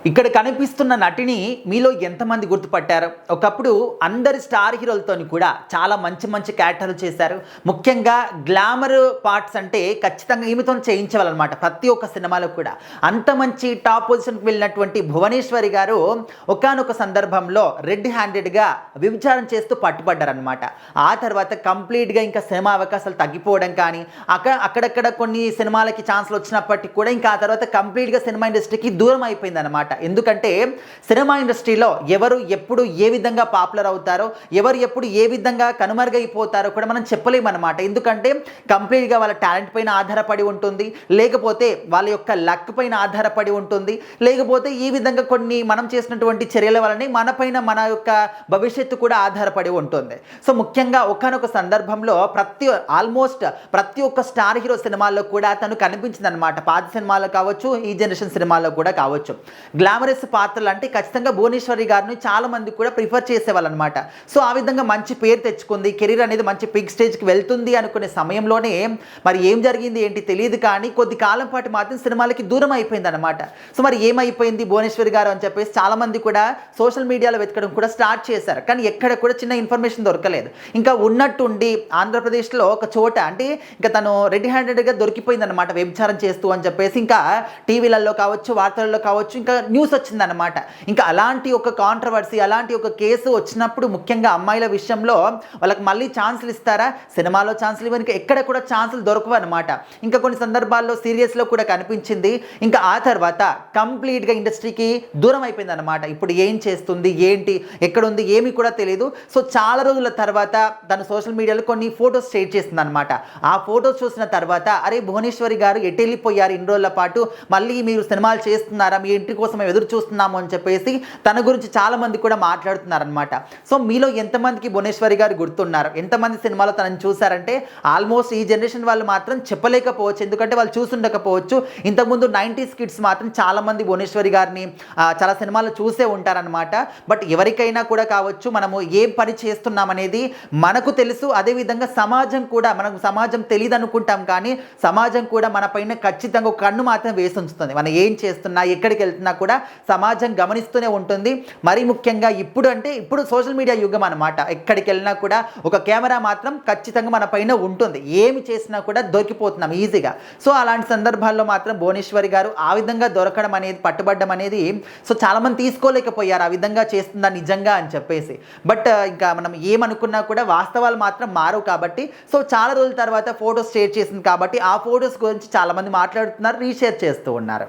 ఇక్కడ కనిపిస్తున్న నటిని మీలో ఎంతమంది గుర్తుపట్టారు? ఒకప్పుడు అందరి స్టార్ హీరోలతోని కూడా చాలా మంచి మంచి క్యారెక్టర్లు చేశారు. ముఖ్యంగా గ్లామర్ పార్ట్స్ అంటే ఖచ్చితంగా ఈమెతో చేయించేవాళ్ళనమాట ప్రతి ఒక్క సినిమాలో కూడా. అంత మంచి టాప్ పొజిషన్కి వెళ్ళినటువంటి భువనేశ్వరి గారు ఒకానొక సందర్భంలో రెడ్ హ్యాండెడ్గా వ్యభిచారం చేస్తూ పట్టుబడ్డారనమాట. ఆ తర్వాత కంప్లీట్గా ఇంకా సినిమా అవకాశాలు తగ్గిపోవడం కానీ అక్కడక్కడ కొన్ని సినిమాలకి ఛాన్స్లు వచ్చినప్పటికీ కూడా ఇంకా ఆ తర్వాత కంప్లీట్గా సినిమా ఇండస్ట్రీకి దూరం అయిపోయిందనమాట. ఎందుకంటే సినిమా ఇండస్ట్రీలో ఎవరు ఎప్పుడు ఏ విధంగా పాపులర్ అవుతారో, ఎవరు ఎప్పుడు ఏ విధంగా కనుమరుగైపోతారో కూడా మనం చెప్పలేమన్నమాట. ఎందుకంటే కంప్లీట్గా వాళ్ళ టాలెంట్ పైన ఆధారపడి ఉంటుంది, లేకపోతే వాళ్ళ యొక్క లక్ పైన ఆధారపడి ఉంటుంది, లేకపోతే ఈ విధంగా కొన్ని మనం చేసినటువంటి చర్యల వలన మన పైన మన యొక్క భవిష్యత్తు కూడా ఆధారపడి ఉంటుంది. సో ముఖ్యంగా ఒకానొక సందర్భంలో ఆల్మోస్ట్ ప్రతి ఒక్క స్టార్ హీరో సినిమాల్లో కూడా తను కనిపించింది అనమాట. పాత సినిమాల్లో కావచ్చు, ఈ జనరేషన్ సినిమాల్లో కూడా కావచ్చు. గ్లామరస్ పాత్రలు అంటే ఖచ్చితంగా భువనేశ్వరి గారిని చాలా మంది కూడా ప్రిఫర్ చేసేవాళ్ళు అనమాట. సో ఆ విధంగా మంచి పేరు తెచ్చుకుంది, కెరీర్ అనేది మంచి బిగ్ స్టేజ్కి వెళ్తుంది అనుకునే సమయంలోనే మరి ఏం జరిగింది ఏంటి తెలియదు, కానీ కొద్ది కాలం పాటు మాత్రం సినిమాలకి దూరం అయిపోయింది అనమాట. సో మరి ఏమైపోయింది భువనేశ్వరి గారు అని చెప్పేసి చాలామంది కూడా సోషల్ మీడియాలో వెతకడం కూడా స్టార్ట్ చేశారు. కానీ ఎక్కడ కూడా చిన్న ఇన్ఫర్మేషన్ దొరకలేదు. ఇంకా ఉన్నట్టుండి ఆంధ్రప్రదేశ్లో ఒక చోట అంటే ఇంకా తను రెడ్ హ్యాండెడ్గా దొరికిపోయింది అనమాట వ్యభిచారం చేస్తూ అని చెప్పేసి. ఇంకా టీవీలలో కావచ్చు, వార్తలలో కావచ్చు, ఇంకా న్యూస్ వచ్చిందనమాట. ఇంకా అలాంటి ఒక కాంట్రవర్సీ, అలాంటి ఒక కేసు వచ్చినప్పుడు ముఖ్యంగా అమ్మాయిల విషయంలో వాళ్ళకి మళ్ళీ ఛాన్సులు ఇస్తారా? సినిమాలో ఛాన్సులు ఇవ్వని ఎక్కడ కూడా ఛాన్సులు దొరకవు అనమాట. ఇంకా కొన్ని సందర్భాల్లో సీరియల్స్లో కూడా కనిపించింది. ఇంకా ఆ తర్వాత కంప్లీట్గా ఇండస్ట్రీకి దూరం అయిపోయింది అనమాట. ఇప్పుడు ఏం చేస్తుంది, ఏంటి, ఎక్కడుంది, ఏమీ కూడా తెలియదు. సో చాలా రోజుల తర్వాత తను సోషల్ మీడియాలో కొన్ని ఫొటోస్ షేర్ చేసింది అనమాట. ఆ ఫొటోస్ చూసిన తర్వాత అరే భువనేశ్వరి గారు ఎటు వెళ్ళిపోయారు ఇన్ని రోజుల పాటు, మళ్ళీ మీరు సినిమాలు చేస్తున్నారా, మీ ఇంటి కోసం మేము ఎదురు చూస్తున్నాము అని చెప్పేసి తన గురించి చాలా మంది కూడా మాట్లాడుతున్నారనమాట. సో మీలో ఎంతమందికి భువనేశ్వరి గారు గుర్తున్నారు, ఎంతమంది సినిమాలో తనని చూసారంటే ఆల్మోస్ట్ ఈ జనరేషన్ వాళ్ళు మాత్రం చెప్పలేకపోవచ్చు, ఎందుకంటే వాళ్ళు చూసుండకపోవచ్చు. ఇంతకుముందు 90s కిడ్స్ మాత్రం చాలామంది భువనేశ్వరి గారిని చాలా సినిమాలు చూసే ఉంటారనమాట. బట్ ఎవరికైనా కూడా కావచ్చు, మనము ఏం పని చేస్తున్నామనేది మనకు తెలుసు. అదేవిధంగా సమాజం కూడా, మనకు సమాజం తెలియదు అనుకుంటాం, కానీ సమాజం కూడా మన పైన ఖచ్చితంగా ఒక కన్ను మాత్రం వేసి ఉంచుతుంది. మనం ఏం చేస్తున్నా, ఎక్కడికి వెళ్తున్నా కూడా సమాజం గమనిస్తూనే ఉంటుంది. మరీ ముఖ్యంగా ఇప్పుడు సోషల్ మీడియా యుగం అనమాట. ఎక్కడికి వెళ్ళినా కూడా ఒక కెమెరా మాత్రం ఖచ్చితంగా మన పైన ఉంటుంది. ఏమి చేసినా కూడా దొరికిపోతున్నాం ఈజీగా. సో అలాంటి సందర్భాల్లో మాత్రం భువనేశ్వరి గారు ఆ విధంగా దొరకడం అనేది, పట్టుబడ్డం అనేది సో చాలామంది తీసుకోలేకపోయారు, ఆ విధంగా చేస్తుందా నిజంగా అని చెప్పేసి. బట్ ఇంకా మనం ఏమనుకున్నా కూడా వాస్తవాలు మాత్రం మారవు కాబట్టి, సో చాలా రోజుల తర్వాత ఫొటోస్ షేర్ చేసింది కాబట్టి ఆ ఫొటోస్ గురించి చాలామంది మాట్లాడుతున్నారు, రీషేర్ చేస్తూ ఉన్నారు.